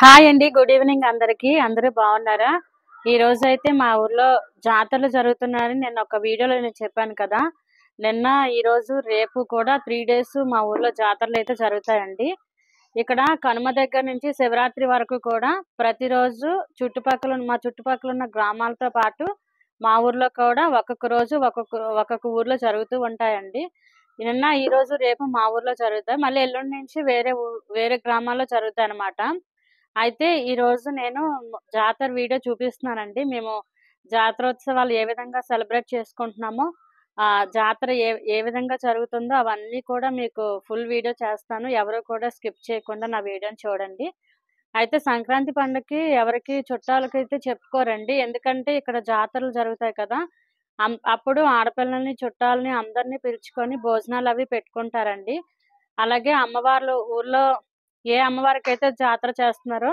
Hi అండి, good evening అందరికి. అందరూ బాగున్నారా? ఈ రోజు అయితే మా ఊర్లో జాతరలు జరుగుతున్నాయని నేను ఒక వీడియోలో చెప్పాను కదా. నిన్న ఈ రోజు రేపు కూడా 3 డేస్ మా ఊర్లో జాతరలు అయితే జరుగుతాయండి. ఇక్కడ కనుమ దగ్గర నుంచి శివరాత్రి వరకు కూడా ప్రతిరోజు మా చుట్టుపక్కల ఉన్న గ్రామాలతో పాటు మా ఊర్లో కూడా ఒక్కొక్క రోజు ఒక్కొక్క ఊర్లో జరుగుతూ ఉంటాయండి. నిన్న ఈ రోజు రేపు మా ఊర్లో జరుగుతాయి, మళ్ళీ ఎల్లుండి నుంచి వేరే గ్రామాల్లో జరుగుతాయి అన్నమాట. అయితే ఈ రోజు నేను జాతర వీడియో చూపిస్తున్నానండి. మేము జాతరోత్సవాలు ఏ విధంగా సెలబ్రేట్ చేసుకుంటున్నామో, జాతర ఏ ఏ విధంగా జరుగుతుందో అవన్నీ కూడా మీకు ఫుల్ వీడియో చేస్తాను. ఎవరు కూడా స్కిప్ చేయకుండా నా వీడియోని చూడండి. అయితే సంక్రాంతి పండుగకి ఎవరికి చుట్టాలకైతే చెప్పుకోరండి, ఎందుకంటే ఇక్కడ జాతరలు జరుగుతాయి కదా. అప్పుడు ఆడపిల్లల్ని చుట్టాలని అందరినీ పిలుచుకొని భోజనాలు అవి పెట్టుకుంటారండి. అలాగే అమ్మవార్లు ఊర్లో ఏ అమ్మవారికి అయితే జాతర చేస్తున్నారో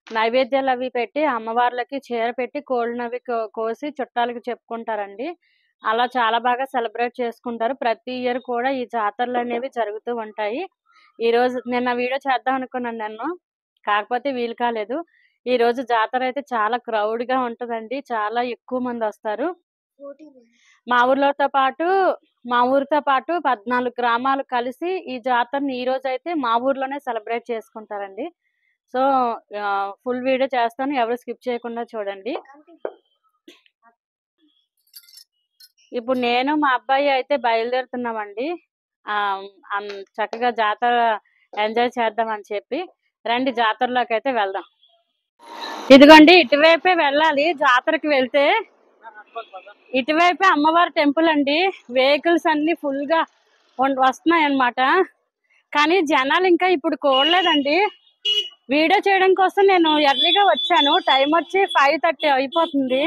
నైవేద్యాలు అవి పెట్టి అమ్మవార్లకి చీర పెట్టి కోళ్ళని అవి కోసి చుట్టాలకి చెప్పుకుంటారండి. అలా చాలా బాగా సెలబ్రేట్ చేసుకుంటారు. ప్రతి ఇయర్ కూడా ఈ జాతరలు అనేవి జరుగుతూ ఉంటాయి. నిన్న వీడియో చేద్దాం అనుకున్నాను నన్ను, కాకపోతే వీలు కాలేదు. ఈ రోజు జాతర అయితే చాలా క్రౌడ్ గా ఉంటదండి, చాలా ఎక్కువ మంది వస్తారు. మా ఊరితో పాటు 14 గ్రామాలు కలిసి ఈ జాతరని ఈ రోజు అయితే మా ఊర్లోనే సెలబ్రేట్ చేసుకుంటారండి. సో ఫుల్ వీడియో చేస్తాను, ఎవరు స్కిప్ చేయకుండా చూడండి. ఇప్పుడు నేను మా అబ్బాయి అయితే బయలుదేరుతున్నామండి. చక్కగా జాతర ఎంజాయ్ చేద్దామని చెప్పి రండి, జాతరలోకి అయితే వెళ్దాం. ఇదిగోండి, ఇటువైపే వెళ్ళాలి. జాతరకి వెళ్తే ఇటువైపే అమ్మవారి టెంపుల్ అండి. వెహికల్స్ అన్ని ఫుల్ గా వస్తున్నాయి అన్నమాట. కానీ జనాలు ఇంకా ఇప్పుడు కూడలేదండి. వీడియో చేయడం కోసం నేను ఎర్లీగా వచ్చాను. టైం వచ్చి 5:30 అయిపోతుంది,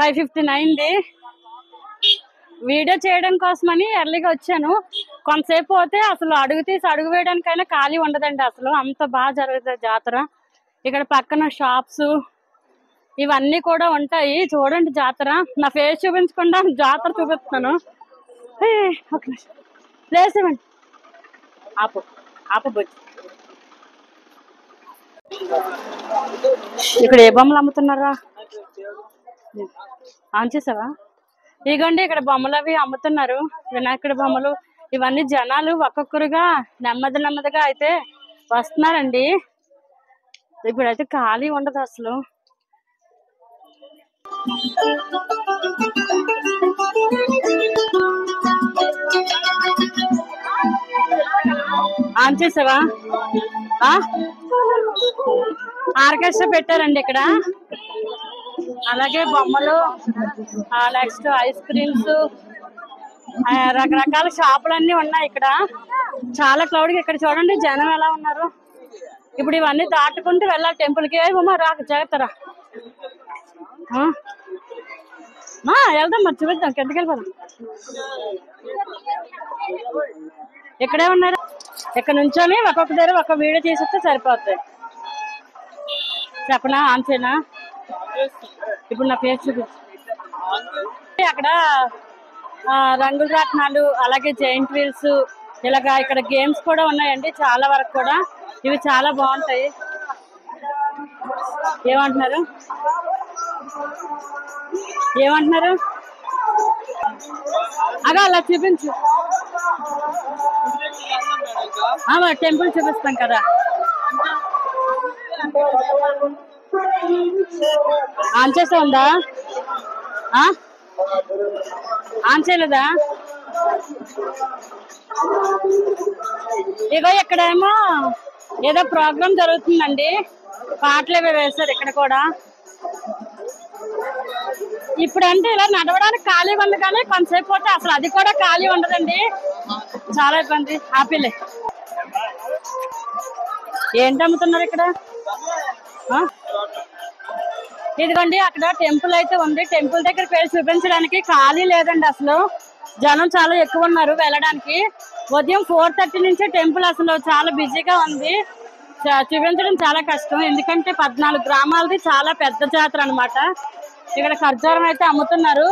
5:59. వీడియో చేయడం కోసమని ఎర్లీగా వచ్చాను. కొంతసేపు పోతే అసలు అడుగు వేయడానికైనా ఖాళీ ఉండదండి. అసలు అంత బాగా జరుగుతుంది జాతర. ఇక్కడ పక్కన షాప్స్ ఇవన్నీ కూడా ఉంటాయి. చూడండి జాతర. నా ఫేస్ చూపించకుండా జాతర చూపిస్తున్నాను. ప్లేస్ ఇవ్వండి. ఆపబోచ్చు. ఇక్కడ ఏ బొమ్మలు అమ్ముతున్నారా? ఆన్ చేసావా? ఇదిగోండి, ఇక్కడ బొమ్మలు అవి అమ్ముతున్నారు, వినాయకుడి బొమ్మలు. ఇవన్నీ జనాలు ఒక్కొక్కరుగా నెమ్మదిగా అయితే వస్తున్నారండి. ఇప్పుడైతే ఖాళీ ఉండదు అసలు. ఆన్ చేసావా? ఆర్కెస్ట్రా పెట్టారండి ఇక్కడ. అలాగే బొమ్మలు, నెక్స్ట్ ఐస్ క్రీమ్స్, రకరకాల షాపులన్నీ ఉన్నాయి ఇక్కడ. చాలా క్రౌడ్. ఇక్కడ చూడండి జనం ఎలా ఉన్నారు. ఇప్పుడు ఇవన్నీ దాటుకుంటూ వెళ్ళాలి టెంపుల్ కి. జాగ్రత్తరా, వెళ్దాం మరి, చూపిద్దాం. కిందకి వెళ్ళిపోదాం. ఇక్కడే ఉన్నారు. ఇక్కడ నుంచొని ఒక్కొక్క దగ్గర ఒక వీడియో తీసిస్తే సరిపోతుంది. చెప్పనా? ఆన్ చేయనా? ఇప్పుడు నా ఫేస్ చూపించు. అక్కడ రంగుల రాట్నాలు, అలాగే జైంట్ వీల్స్, ఇలాగా ఇక్కడ గేమ్స్ కూడా ఉన్నాయండి చాలా వరకు కూడా. ఇవి చాలా బాగుంటాయి. ఏమంటున్నారు? అలా చూపించు. టెంపుల్ చూపిస్తాం కదా. ఆన్ చేసా ఉందా? ఆన్ చేయలేదా? ఇగో ఇక్కడేమో ఏదో ప్రోగ్రామ్ జరుగుతుందండి, పాటలు ఏవో వేశారు ఇక్కడ కూడా. ఇప్పుడంటే ఇలా నడవడానికి ఖాళీ ఉంది, కానీ కొంతసేపు పోతే అసలు అది కూడా ఖాళీ ఉండదండి. చాలా ఇబ్బంది. ఆపిలే. ఏంటి అమ్ముతున్నారు ఇక్కడ? ఇదిగోండి, అక్కడ టెంపుల్ అయితే ఉంది. టెంపుల్ దగ్గర పేరు చూపించడానికి ఖాళీ లేదండి అసలు. జనం చాలా ఎక్కువ ఉన్నారు వెళ్ళడానికి. ఉదయం 4:30 నుంచే టెంపుల్ అసలు చాలా బిజీగా ఉంది. చూపించడం చాలా కష్టం, ఎందుకంటే 14 గ్రామాలది చాలా పెద్ద జాతర అనమాట. ఇక్కడ ఖర్జూరం అయితే అమ్ముతున్నారు.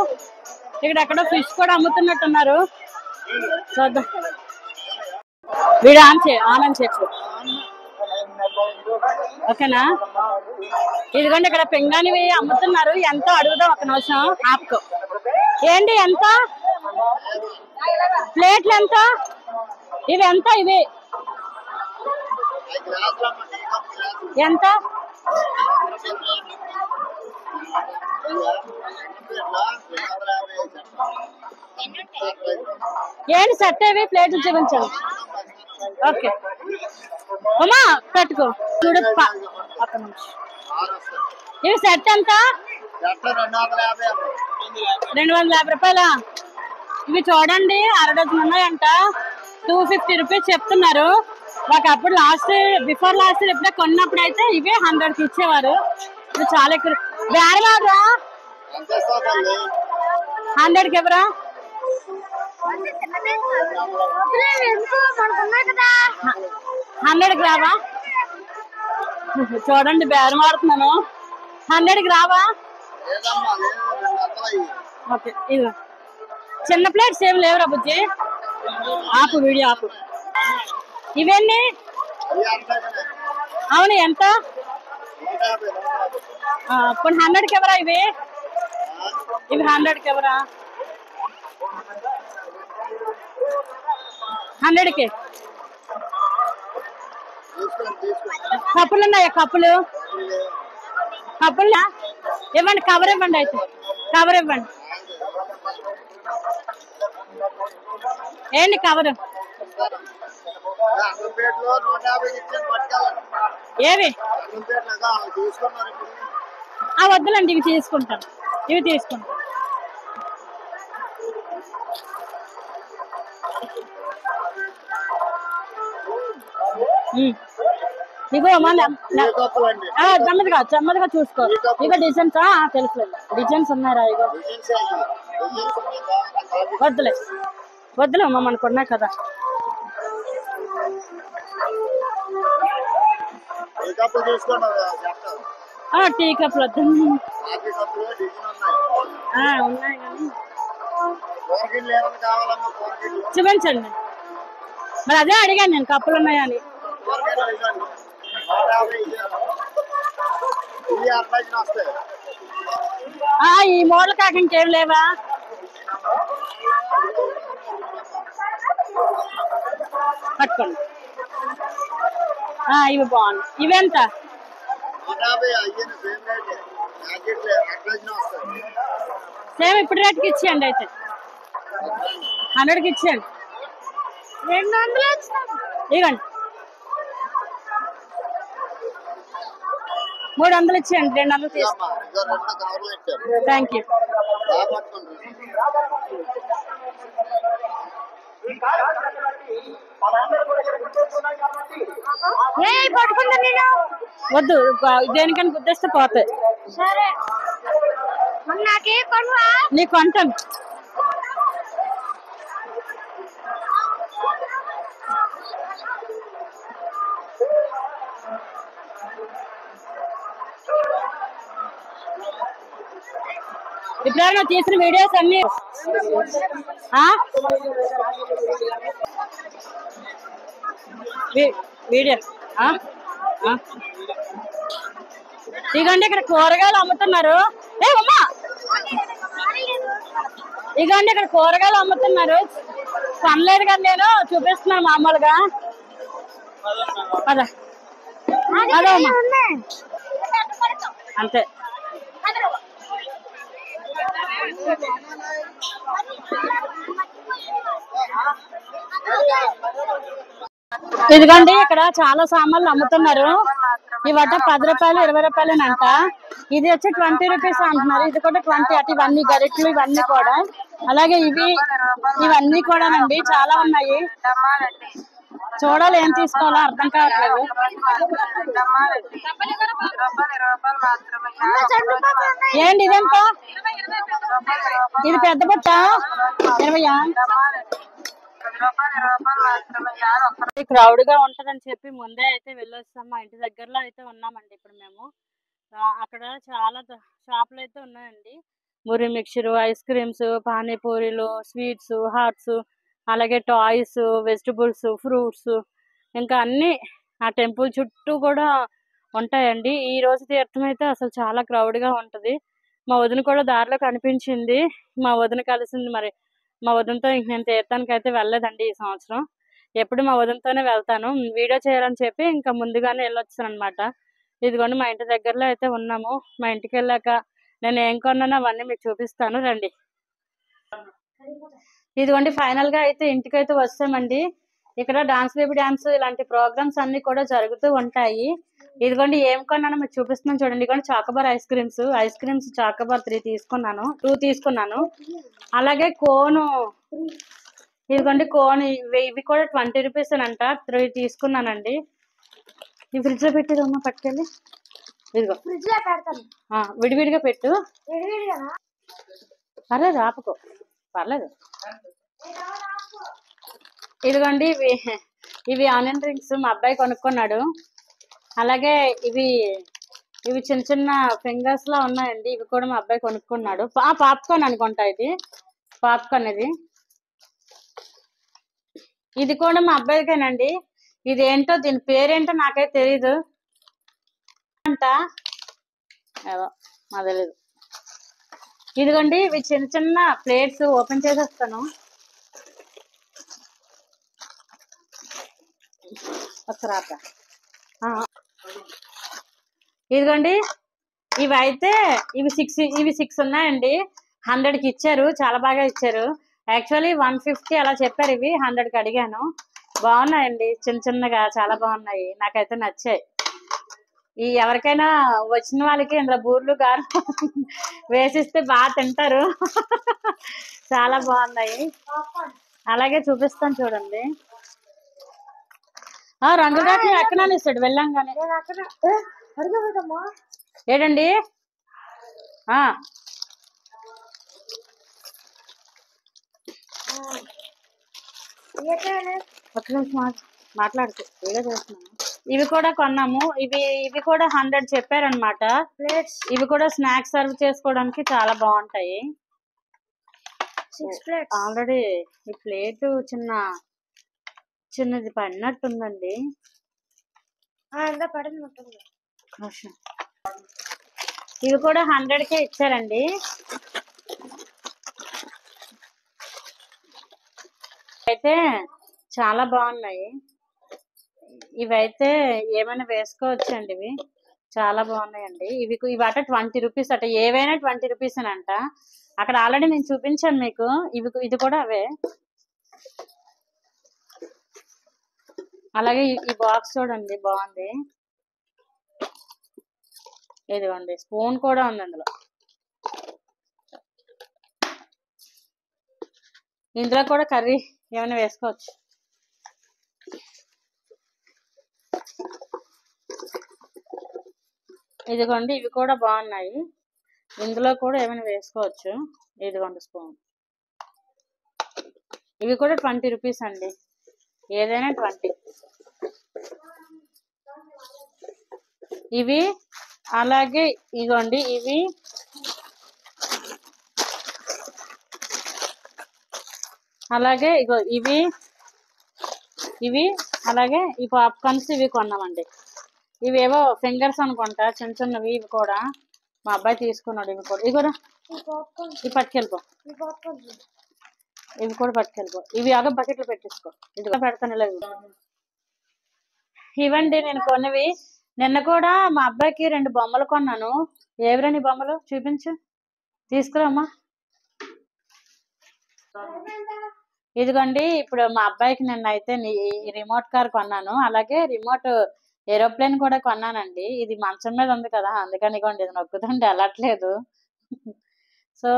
ఇక్కడ ఎక్కడో ఫిష్ కూడా అమ్ముతున్నట్టున్నారు. చూద్దాం. వీడు ఆన్ అని చెప్పు. ఓకేనా? ఇదిగోండి ఇక్కడ పింగాణివి అమ్ముతున్నారు. ఎంత అడుగుదాం ఒక నిమిషం ఆపుకో. ఏంటి ఎంత ప్లేట్లు ఎంత? ఇవి ఎంత? ఇవి ఎంత? ఏంటి సెట్ ఇవి ప్లేట్లు చూపించండి. ఓకే ఉమా పెట్టుకో చూడు. ఒక్క నిమిషం. ఇవి సెట్ ఎంత? 250 రూపాయలా? ఇవి చూడండి, అర డజన్ ఉన్నాయంట. 250 రూపీస్ చెప్తున్నారు. ఒకప్పుడు బిఫోర్ లాస్ట్ ఎప్పుడే కొన్నప్పుడు అయితే ఇవే 100కి ఇచ్చేవారు. ఇది చాలా ఎక్కువ. వేరే వారా 100కి ఎవరా? 100కి రావా? చూడండి బేరం ఆడుతున్నాను. 100కి రావా? ఓకే ఇదిగో చిన్న ప్లేట్స్ ఏమి లేవురా బుజ్జి. ఆపు వీడియో ఆపు. ఇవన్నీ అవును ఎంత? ఇప్పుడు 100కి ఎవరా? ఇవి 100కి ఎవరా? 100కి కప్పులు ఉన్నాయా? కప్పులు ఇవ్వండి. కవర్ ఇవ్వండి. అయితే కవర్ ఇవ్వండి. ఏంటి కవర్? ఏవి? వద్దులండి, ఇవి తీసుకుంటాను. ఇవి తీసుకుంటాను. ఇగో నెమ్మదిగా చూసుకో. ఇగో డిజైన్స్ తెలుసు. డిజైన్స్ ఉన్నారా? ఇగో వద్దులే అమ్మ, మనకు ఉన్నాయి కదా. టీ కప్పులు వద్దు. ఉన్నాయి కానీ చూపించండి. మరి అదే అడిగాను నేను, కప్పులు ఉన్నాయని. ఈ మోడల్ కాక ఇంకేం లేవా? పట్టుకోండి. ఇవి బాగుంది. ఇవెంత? సేమ్ ఇప్పుడు రేట్కి ఇచ్చేయండి. అయితే 100కి ఇచ్చేయండి. 200 ఇవ్వండి. 300 ఇచ్చేయండి. 200 తీసుకోండి. Thank you. పట్టుకుందా నేను? వద్దు, దేనికని గుర్తిస్తే పోతాయి. సరే నీకు కొంటాను. ఇప్పుడైనా తీసిన వీడియోస్ అన్ని వీడియో ఇగండి ఇక్కడ కూరగాయలు అమ్ముతున్నారు. ఇగండి ఇక్కడ కూరగాయలు అమ్ముతున్నారు. పనిలేదు కదా, నేను చూపిస్తున్నాను మామూలుగా. అదే అంతే. ఇదిగోండి ఇక్కడ చాలా సామాన్లు అమ్ముతున్నారు. ఇవట 10 రూపాయలు 20 రూపాయలేనంట. ఇది వచ్చి 20 రూపీస్ అంటున్నారు. ఇది కూడా 20 అటు. ఇవన్నీ గరిట్లు ఇవన్నీ కూడా. అలాగే ఇవన్నీ కూడానండి చాలా ఉన్నాయి. చూడాలి, ఏం తీసుకోవాలో అర్థం కావట్లేదు. ఏంటి ఇదెంత? ఇది పెద్ద బుట్ట 20. క్రౌడ్ గా ఉంటదని చెప్పి ముందే అయితే వెళ్ళొస్తాం. మా ఇంటి దగ్గరలో అయితే ఉన్నామండి ఇప్పుడు మేము. అక్కడ చాలా షాపులు అయితే ఉన్నాయండి. మురి మిక్చర్, ఐస్ క్రీమ్స్, పానీపూరీలు, స్వీట్స్, హాట్స్, అలాగే టాయ్స్, వెజిటబుల్స్, ఫ్రూట్స్, ఇంకా అన్ని ఆ టెంపుల్ చుట్టూ కూడా ఉంటాయండి. ఈ రోజు తీర్థం అయితే అసలు చాలా క్రౌడ్ గా ఉంటది. మా వదిన కూడా దారిలో కనిపించింది. మా వదిన కలిసింది మరి. మా వదినతో ఇంక నేను తీర్థానికి అయితే వెళ్ళలేదండి ఈ సంవత్సరం. ఎప్పుడు మా వదినతోనే వెళ్తాను. వీడియో చేయాలని చెప్పి ఇంకా ముందుగానే వెళ్ళొచ్చాను అనమాట. ఇదిగోండి మా ఇంటి దగ్గరలో అయితే ఉన్నాము. మా ఇంటికి వెళ్ళాక నేను ఏం కొన్నానో అవన్నీ మీకు చూపిస్తాను రండి. ఇదిగోండి ఫైనల్ గా అయితే ఇంటికైతే వచ్చామండి. ఇక్కడ డాన్స్ బేబీ డాన్స్ ఇలాంటి ప్రోగ్రామ్స్ అన్ని కూడా జరుగుతూ ఉంటాయి. ఇదిగోండి ఏం కొన్నానో మీకు చూపిస్తున్నాను చూడండి. ఇదిగోండి చాకోబార్ ఐస్ క్రీమ్స్ చాకోబార్ 2 తీసుకున్నాను. అలాగే కోను, ఇదిగోండి కోన్ ఇవి కూడా 20 రూపీస్ అంట. 3 తీసుకున్నానండి. ఈ ఫ్రిడ్జ్ లో పెట్టిదమ్మా పట్టుకెళ్ళి. ఇదిగో విడివిడిగా పెట్టు. పర్లేదు ఆపుకో, పర్లేదు. ఇదిగోండి ఇవి ఆనియన్ రింగ్స్ మా అబ్బాయి కొనుక్కున్నాడు. అలాగే ఇవి చిన్న చిన్న ఫింగర్స్ లా ఉన్నాయండి. ఇవి కూడా మా అబ్బాయి కొనుక్కున్నాడు. పాప్కార్న్ అనుకుంటా, ఇది పాప్కార్న్. ఇది కూడా మా అబ్బాయికేనండి. ఇది ఏంటో, దీని పేరేంటో నాకైతే తెలీదు అంట, ఏదో నాకు తెలీదు. ఇదిగోండి ఇవి చిన్న చిన్న ప్లేట్స్ ఓపెన్ చేసేస్తాను ఒకసారి. ఇదిగోండి ఇవి 6 ఉన్నాయండి. 100కి ఇచ్చారు, చాలా బాగా ఇచ్చారు. యాక్చువల్లీ 150 అలా చెప్పారు. ఇవి 100కి అడిగాను. బాగున్నాయండి, చిన్న చిన్నగా చాలా బాగున్నాయి, నాకైతే నచ్చాయి. ఈ ఎవరికైనా వచ్చిన వాళ్ళకి ఇందులో బూర్లు గారు వేసిస్తే బాగా తింటారు. చాలా బాగున్నాయి. అలాగే చూపిస్తాను చూడండి. రంగు రాట్నం ఎక్కడానే ఇస్తాడు వెళ్ళంగానే. ఏడండి ఒక్క నిమిషం మాట్లాడుతూ వీడియో చేస్తున్నాను. ఇవి కూడా కొన్నాము. ఇవి కూడా 100 చెప్పారనమాట. ఇవి కూడా స్నాక్స్ సర్వ్ చేసుకోవడానికి చాలా బాగుంటాయి. ఆల్రెడీ ఈ ప్లేట్ చిన్నది పడినట్టుందండి. ఇవి కూడా 100కే ఇచ్చారండి. అయితే చాలా బాగున్నాయి. ఇవైతే ఏమైనా వేసుకోవచ్చండి. ఇవి చాలా బాగున్నాయండి. ఇవి అట 20 రూపీస్ అట. ఏవైనా 20 రూపీస్ అంట. అక్కడ ఆల్రెడీ నేను చూపించాను మీకు. ఇది కూడా అవే. అలాగే ఈ బాక్స్ చూడండి, బాగుంది. ఇదిగోండి స్పూన్ కూడా ఉంది అందులో. ఇందులో కూడా కర్రీ ఏమైనా వేసుకోవచ్చు. ఇదిగోండి ఇవి కూడా బాగున్నాయి. ఇందులో కూడా ఏమైనా వేసుకోవచ్చు. ఇదిగోండి స్పూన్. ఇవి కూడా 20 రూపీస్ అండి. ఏదైనా 20. ఇవి అలాగే ఇదిగోండి అలాగే ఇవి అలాగే ఈ పాప్కార్న్స్ ఇవి కొన్నామండి. ఇవేవో ఫింగర్స్ అనుకుంటా, చిన్న చిన్నవి. ఇవి కూడా మా అబ్బాయి తీసుకున్నాడు. ఇవి కూడా ఇవి పట్టుకెళ్ళిపో. ఇవి కూడా పట్టుకెళ్ళిపో. ఇవి ఆగ బకెట్లు పెట్టేసుకో. ఇది పెడతాను లేదు. ఇవండి నేను కొన్నవి. నిన్న కూడా మా అబ్బాయికి 2 బొమ్మలు కొన్నాను. ఏవరని బొమ్మలు చూపించు, తీసుకురామ్మా. ఇదిగోండి ఇప్పుడు మా అబ్బాయికి నిన్న అయితే రిమోట్ కార్ కొన్నాను. అలాగే రిమోట్ ఏరోప్లేన్ కూడా కొన్నానండి. ఇది మంచం మీద ఉంది కదా, అందుకని ఇగోండి ఇది నొక్కుతుంటే వెళ్ళట్లేదు. సో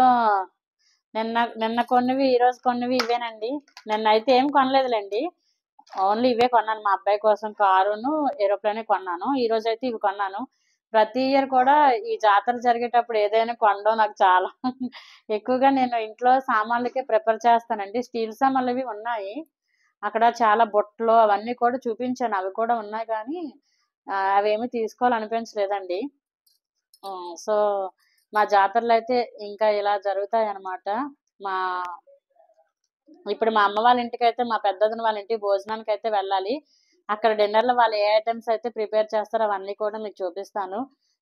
నిన్న కొన్నవి ఈ రోజు కొన్నవి ఇవేనండి. నిన్న అయితే ఏం కొనలేదులేండి, ఓన్లీ ఇవే కొన్నాను. మా అబ్బాయి కోసం కారును ఏరోప్లేన్ కొన్నాను. ఈ రోజు అయితే ఇవి కొన్నాను. ప్రతి ఇయర్ కూడా ఈ జాతర జరిగేటప్పుడు ఏదైనా కొనడం నాకు చాలా ఎక్కువగా నేను ఇంట్లో సామాన్లకే ప్రిఫర్ చేస్తానండి. స్టీల్ సామాన్లు అవి ఉన్నాయి అక్కడ, చాలా బొట్టలు అవన్నీ కూడా చూపించాను. అవి కూడా ఉన్నాయి కానీ అవేమి తీసుకోవాలనిపించలేదండి. సో మా జాతరలు అయితే ఇంకా ఇలా జరుగుతాయి అన్నమాట. ఇప్పుడు మా అమ్మ వాళ్ళ ఇంటికి అయితే, మా పెద్దదిన వాళ్ళ ఇంటికి భోజనానికి అయితే వెళ్ళాలి. అక్కడ డిన్నర్లో వాళ్ళు ఏ ఐటమ్స్ అయితే ప్రిపేర్ చేస్తారో అవన్నీ కూడా మీకు చూపిస్తాను.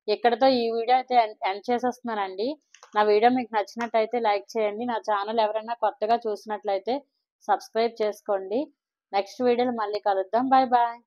ఇక్కడతో ఈ వీడియో అయితే ఎండ్ చేసేస్తున్నానండి. నా వీడియో మీకు నచ్చినట్టయితే లైక్ చేయండి. నా ఛానల్ ఎవరైనా కొత్తగా చూసినట్లయితే సబ్స్క్రైబ్ చేసుకోండి. నెక్స్ట్ వీడియోలో మళ్ళీ కలుద్దాం. Bye bye.